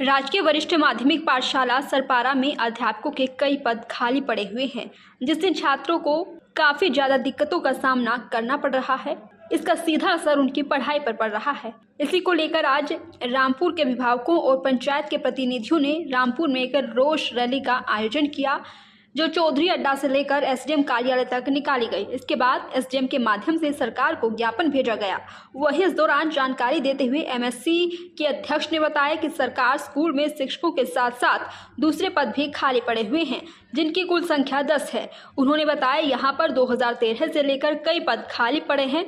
राजकीय वरिष्ठ माध्यमिक पाठशाला सरपारा में अध्यापकों के कई पद खाली पड़े हुए हैं, जिससे छात्रों को काफी ज्यादा दिक्कतों का सामना करना पड़ रहा है। इसका सीधा असर उनकी पढ़ाई पर पड़ रहा है। इसी को लेकर आज रामपुर के अभिभावकों और पंचायत के प्रतिनिधियों ने रामपुर में एक रोष रैली का आयोजन किया, जो चौधरी अड्डा से लेकर एसडीएम कार्यालय तक निकाली गई। इसके बाद एसडीएम के माध्यम से सरकार को ज्ञापन भेजा गया। वहीं इस दौरान जानकारी देते हुए एमएससी के अध्यक्ष ने बताया कि सरकार स्कूल में शिक्षकों के साथ साथ दूसरे पद भी खाली पड़े हुए हैं, जिनकी कुल संख्या 10 है। उन्होंने बताया यहाँ पर 2013 से लेकर कई पद खाली पड़े हैं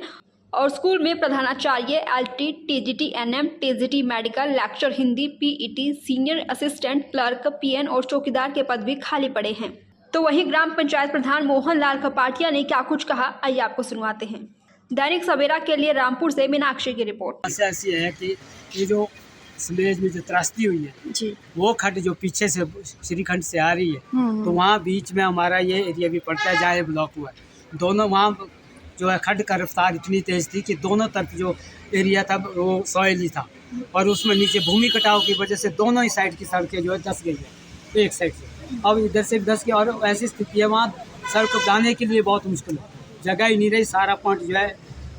और स्कूल में प्रधानाचार्य, LT, TGT, NM, TGT, medical, lecture Hindi, PET, senior assistant, clerk, PN और चौकीदार के पद भी खाली पड़े हैं। तो वहीं ग्राम पंचायत प्रधान मोहन लाल कपाटिया ने क्या कुछ कहा, आइए आपको सुनवाते हैं। दैनिक सवेरा के लिए रामपुर से मीनाक्षी की रिपोर्ट। ऐसी है कि ये जो समेज में जो त्रासदी हुई है जी, वो खड्ड जो पीछे से श्रीखंड से आ रही है, तो वहाँ बीच में हमारा ये एरिया भी पड़ता है जहाँ ये ब्लॉक हुआ है। दोनों वहाँ जो है खड्ड का रफ्तार इतनी तेज़ थी कि दोनों तरफ जो एरिया था वो सॉइली था और उसमें नीचे भूमि कटाव की वजह से दोनों ही साइड की सड़कें जो है धंस गई है एक साइड से। अब इधर से धंस गई और ऐसी स्थिति है वहाँ सड़क जाने के लिए बहुत मुश्किल है, जगह ही नहीं रही, सारा पॉइंट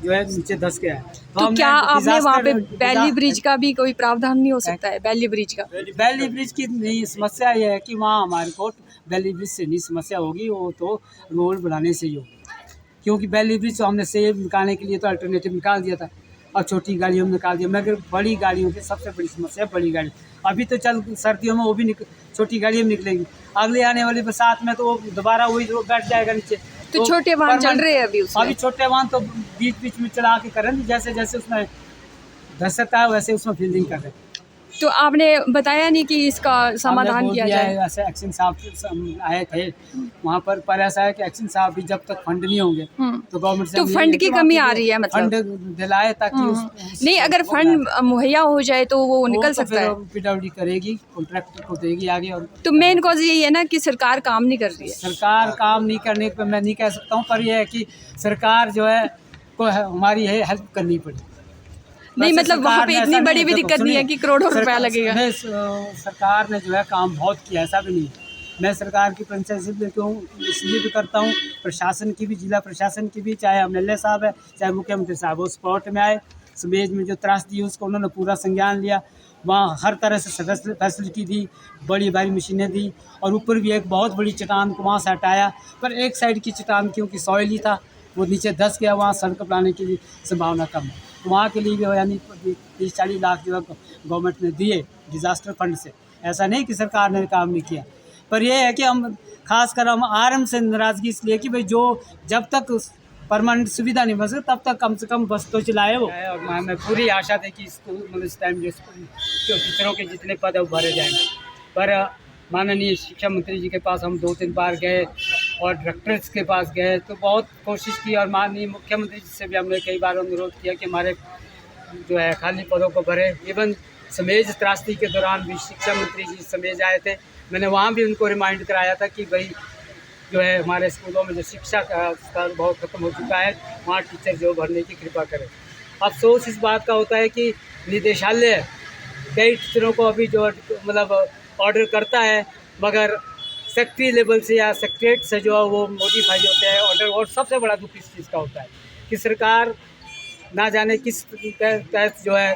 जो है नीचे धंस गया है। तो क्या आपने वहाँ पे बैली ब्रिज का भी कोई प्रावधान नहीं हो सकता है? बैली ब्रिज का, बैली ब्रिज की नहीं, समस्या ये है कि वहाँ हमारे को बैली ब्रिज से नहीं समस्या होगी, वो तो रोड बनाने से ही होगी, क्योंकि बैली ब्रिज तो हमने सेब निकालने के लिए तो अल्टरनेटिव निकाल दिया था और छोटी गाड़ियों में निकाल दिया, मगर बड़ी गाड़ियों की सबसे बड़ी समस्या बड़ी गाड़ी। अभी तो चल सर्दियों में वो भी छोटी गाड़ियाँ में निकलेंगी, अगले आने वाली बरसात में तो वो दोबारा वही बैठ जाएगा नीचे। तो छोटे वाहन चल रहे हैं अभी छोटे वाहन तो बीच बीच में चला के करें, जैसे जैसे उसमें धंसता है वैसे उसमें फील्डिंग कर रहे हैं। तो आपने बताया नहीं कि इसका समाधान किया जाए? ऐसे एक्शन साहब आए थे वहाँ पर ऐसा है कि एक्शन साहब भी जब तक फंड नहीं होंगे तो गवर्नमेंट से तो फंड की कमी आ रही है, मतलब फंड दिलाए ताकि नहीं, अगर फंड मुहैया हो जाए तो वो निकल सकता है। पीडब्ल्यूडी करेगी, कॉन्ट्रैक्टर को देगी आगे। और तो मेन कॉज यही है ना कि सरकार काम नहीं कर रही है। सरकार काम नहीं करने पर मैं नहीं कह सकता हूँ, पर यह है कि सरकार जो है को हमारी है हेल्प करनी पड़ी। नहीं, मतलब वहाँ पे इतनी बड़ी भी दिक्कत नहीं है कि करोड़ों रुपया लगेगा। सरकार ने जो है काम बहुत किया, ऐसा भी नहीं है। मैं सरकार की प्रशंसा क्यों इसलिए भी करता हूँ, प्रशासन की भी, जिला प्रशासन की भी, चाहे एमएलए साहब है चाहे मुख्यमंत्री साहब, वो स्पॉट में आए, समेज में जो त्रासदी है उसको उन्होंने पूरा संज्ञान लिया, वहाँ हर तरह से फैसिलिटी दी, बड़ी भारी मशीनें दी और ऊपर भी एक बहुत बड़ी चट्टान को वहाँ से हटाया, पर एक साइड की चट्टान क्योंकि सॉइली था वो नीचे धंस गया, वहाँ सड़क बनाने की संभावना कम है। तो वहाँ के लिए भी यानी 30-40 लाख जो है गवर्नमेंट ने दिए डिज़ास्टर फंड से। ऐसा नहीं कि सरकार ने काम नहीं किया, पर यह है कि हम खासकर हम आरएम से नाराज़गी इसलिए कि भाई जो जब तक परमानेंट सुविधा नहीं बन सकती तब तक कम से कम बस तो चलाए वो। और हमें पूरी आशा थी कि स्कूल मतलब इस टाइम जो टीचरों के जितने पद है वो भरे जाएंगे, पर माननीय शिक्षा मंत्री जी के पास हम 2-3 बार गए और डायरेक्टर्स के पास गए तो बहुत कोशिश की और माननीय मुख्यमंत्री जी से भी हमने कई बार अनुरोध किया कि हमारे जो है खाली पदों को भरे। इवन समेज त्रासदी के दौरान भी शिक्षा मंत्री जी समेज आए थे, मैंने वहाँ भी उनको रिमाइंड कराया था कि भाई जो है हमारे स्कूलों में जो शिक्षा का स्तर बहुत ख़त्म हो चुका है, वहाँ टीचर जो भरने की कृपा करें। अफसोस इस बात का होता है कि निदेशालय कई टीचरों को अभी जो मतलब ऑर्डर करता है, मगर सेक्रेटरी लेवल से या सेक्रेटरीट से जो है वो मॉडिफाई होते हैं ऑर्डर। और सबसे बड़ा दुख इस चीज़ का होता है कि सरकार ना जाने किस तहत जो है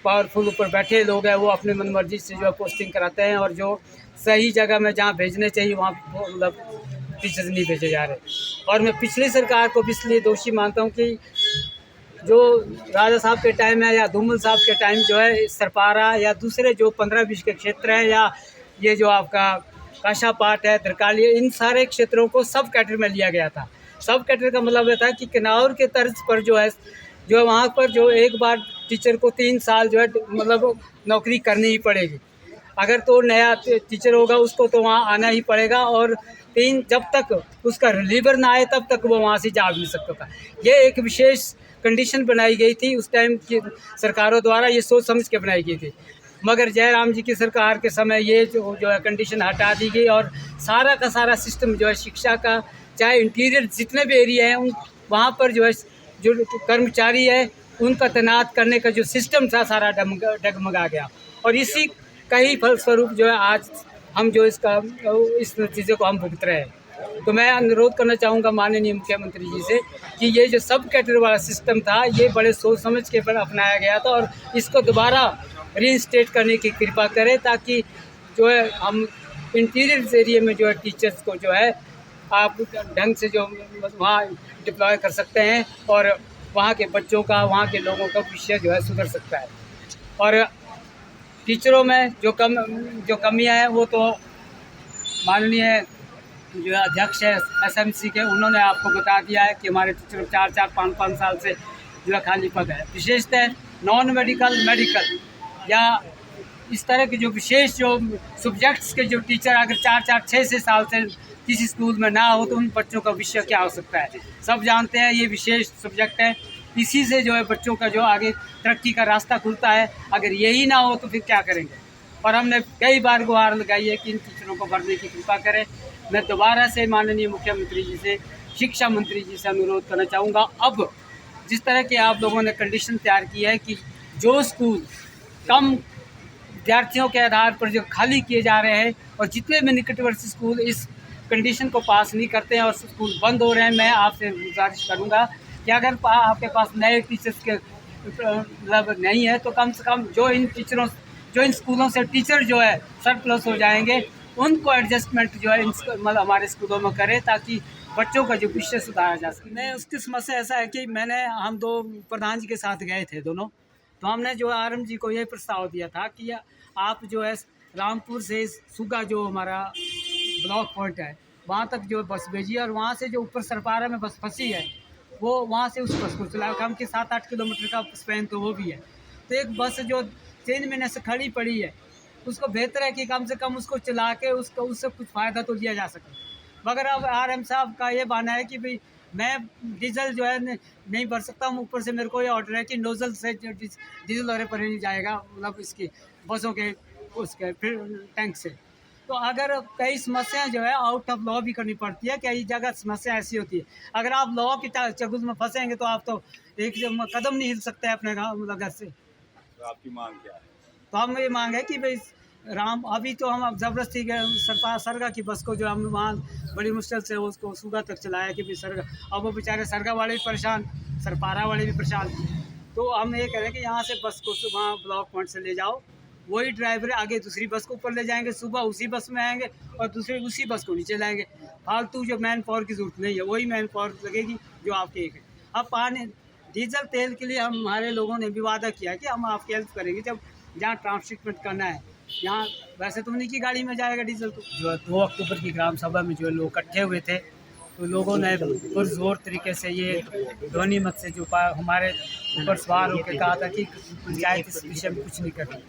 पावरफुल ऊपर बैठे लोग हैं वो अपने मनमर्जी से जो है पोस्टिंग कराते हैं और जो सही जगह में जहाँ भेजने चाहिए वहाँ मतलब टीचर्स नहीं भेजे जा रहे। और मैं पिछली सरकार को भी इसलिए दोषी मानता हूँ कि जो राजा साहब के टाइम है या धूमल साहब के टाइम जो है सरपारा या दूसरे जो 15-20 के क्षेत्र हैं या ये जो आपका काशापाट है, तरकाली, इन सारे क्षेत्रों को सब कैटर में लिया गया था। सब कैटर का मतलब ये था कि किन्नौर के तर्ज पर जो है वहाँ पर जो एक बार टीचर को 3 साल जो है मतलब नौकरी करनी ही पड़ेगी, अगर तो नया टीचर होगा उसको तो वहाँ आना ही पड़ेगा और जब तक उसका रिलीवर ना आए तब तक वो वहाँ से जा नहीं सकता था। ये एक विशेष कंडीशन बनाई गई थी उस टाइम की सरकारों द्वारा, ये सोच समझ के बनाई गई थी, मगर जयराम जी की सरकार के समय ये जो है कंडीशन हटा दी गई और सारा का सारा सिस्टम जो है शिक्षा का, चाहे इंटीरियर जितने भी एरिया हैं उन वहाँ पर जो है जो कर्मचारी है उनका तैनात करने का जो सिस्टम था सारा डगमगा गया। और इसी कई फलस्वरूप जो है आज हम जो इस नतीजे को हम भुगत रहे हैं। तो मैं अनुरोध करना चाहूँगा माननीय मुख्यमंत्री जी से कि ये जो सब कैटेगरी वाला सिस्टम था ये बड़े सोच समझ के पर अपनाया गया था और इसको दोबारा रीइंस्टेट करने की कृपा करें, ताकि जो है हम इंटीरियर एरिया में जो है टीचर्स को जो है आप ढंग से जो वहाँ डिप्लॉय कर सकते हैं और वहाँ के बच्चों का, वहाँ के लोगों का भविष्य जो है सुधर सकता है। और टीचरों में जो कमियां हैं वो तो माननीय जो अध्यक्ष है SMC के, उन्होंने आपको बता दिया है कि हमारे टीचर 4-5 साल से जो है खाली पद है। विशेषतः नॉन मेडिकल, मेडिकल या इस तरह के जो विशेष जो सब्जेक्ट्स के जो टीचर अगर 4-6 साल से किसी स्कूल में ना हो तो उन बच्चों का विषय क्या हो सकता है। सब जानते हैं ये विशेष सब्जेक्ट है, इसी से जो है बच्चों का जो आगे तरक्की का रास्ता खुलता है। अगर यही ना हो तो फिर क्या करेंगे। और हमने कई बार गुहार लगाई है कि इन टीचरों को भरने की कृपा करें। मैं दोबारा से माननीय मुख्यमंत्री जी से, शिक्षा मंत्री जी से अनुरोध करना चाहूँगा, अब जिस तरह के आप लोगों ने कंडीशन तैयार की है कि जो स्कूल कम विद्यार्थियों के आधार पर जो खाली किए जा रहे हैं और जितने भी निकटवर्ती स्कूल इस कंडीशन को पास नहीं करते हैं और स्कूल बंद हो रहे हैं, मैं आपसे गुजारिश करूँगा कि अगर आपके पास नए टीचर्स के मतलब नहीं है तो कम से कम जो इन स्कूलों से टीचर जो है सरप्लस हो जाएंगे उनको एडजस्टमेंट जो है मतलब हमारे स्कूलों में करें, ताकि बच्चों का जो विषय सुधारा जा सके। मैं उसकी समस्या ऐसा है कि हम दो प्रधान जी के साथ गए थे दोनों, तो हमने जो RM जी को यह प्रस्ताव दिया था कि आप जो है रामपुर से सुगा जो हमारा ब्लॉक पॉइंट है वहाँ तक जो बस भेजिए और वहाँ से जो ऊपर सरपारा में बस फंसी है वो वहाँ से उस बस को चलाए। हम कि 7-8 किलोमीटर का स्पैन तो वो भी है, तो एक बस जो 3 महीने से खड़ी पड़ी है उसको बेहतर है कि कम से कम उसको चला के उससे कुछ फ़ायदा तो लिया जा सके। मगर अब RM साहब का ये मानना है कि भाई मैं डीजल जो है नहीं भर सकता हूँ, ऊपर से मेरे को ये ऑर्डर है कि नोजल से डीजल और पर नहीं जाएगा, मतलब इसकी बसों के उसके फिर टैंक से। तो अगर कई समस्याएं जो है आउट ऑफ लॉ भी करनी पड़ती है, कई जगह समस्या ऐसी होती है अगर आप लॉ की चगुल में फंसेंगे तो आप तो एक कदम नहीं हिल सकते अपने घर से। तो आपकी मांग क्या है? तो हम ये मांग है कि भाई अभी तो हम अब ज़बरदस्ती सरगा की बस को जो हम वहाँ बड़ी मुश्किल से उसको सुगा तक चलाया कि भाई सरगा, अब वो बेचारे सरगा वाले भी परेशान, सरपारा वाले भी परेशान। तो हम ये कह रहे हैं कि यहाँ से बस को सुबह ब्लॉक पॉइंट से ले जाओ, वही ड्राइवर आगे दूसरी बस को ऊपर ले जाएंगे, सुबह उसी बस में आएंगे और दूसरे उसी बस को नीचे लाएंगे। फालतू जो मैन पावर की ज़रूरत नहीं है, वही मैन पावर लगेगी जो आपके एक है। अब पानी डीजल तेल के लिए हमारे लोगों ने भी वादा किया कि हम आपकी हेल्प करेंगे जब जहाँ ट्रांसशिपमेंट करना है। यहाँ वैसे तो उन्हीं की गाड़ी में जाएगा डीजल। तो जो 2 अक्टूबर की ग्राम सभा में जो लोग इकट्ठे हुए थे तो लोगों ने पुरजोर तरीके से ये ध्वनि मत से जो हमारे ऊपर सवार होकर कहा था कि पंचायत इस विषय में कुछ नहीं कर रही।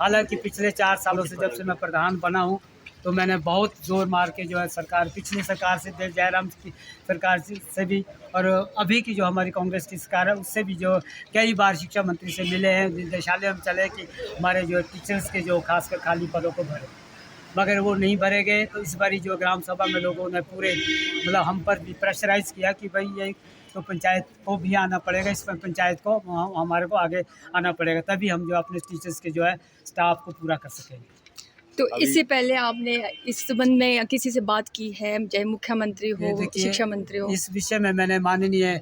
हालांकि पिछले 4 सालों से जब से मैं प्रधान बना हूँ तो मैंने बहुत जोर मार के जो है पिछली सरकार से, जयराम की सरकार से भी और अभी की जो हमारी कांग्रेस की सरकार है उससे भी जो कई बार शिक्षा मंत्री से मिले हैं, निर्देशालय में चले कि हमारे जो टीचर्स के जो खासकर खाली पदों को भरे, मगर वो नहीं भरे गए। तो इस बारी जो ग्राम सभा में लोगों ने पूरे मतलब हम पर भी प्रेशराइज़ किया कि भाई ये तो पंचायत को भी आना पड़ेगा, इसमें पंचायत को हमारे को आगे आना पड़ेगा, तभी हम जो अपने टीचर्स के जो है स्टाफ को पूरा कर सकेंगे। तो इससे पहले आपने इस संबंध में किसी से बात की है, चाहे मुख्यमंत्री हो, शिक्षा मंत्री हो? इस विषय में मैंने माननीय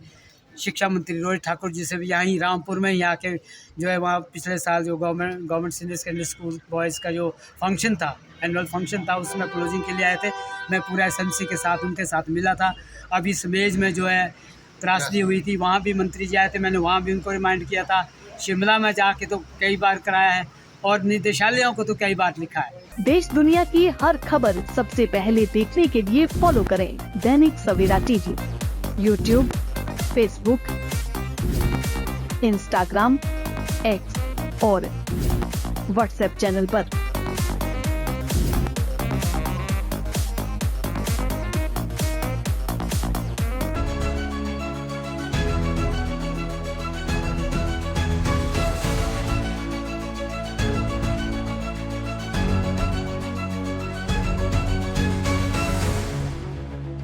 शिक्षा मंत्री रोहित ठाकुर जी से भी यहीं रामपुर में ही आके जो है वहाँ पिछले साल जो government senior secondary school boys का जो फंक्शन था, एनुअल फंक्शन था, उसमें क्लोजिंग के लिए आए थे। मैं पूरा SMC के साथ उनके साथ मिला था। अब इस मेज में जो है त्रासदी हुई थी, वहाँ भी मंत्री जी आए थे, मैंने वहाँ भी उनको रिमाइंड किया था। शिमला में जाके तो कई बार कराया है और निर्देशालयों को तो कई बार लिखा है। देश दुनिया की हर खबर सबसे पहले देखने के लिए फॉलो करें Dainik Savera TV, YouTube, Facebook, Instagram, X और WhatsApp चैनल पर।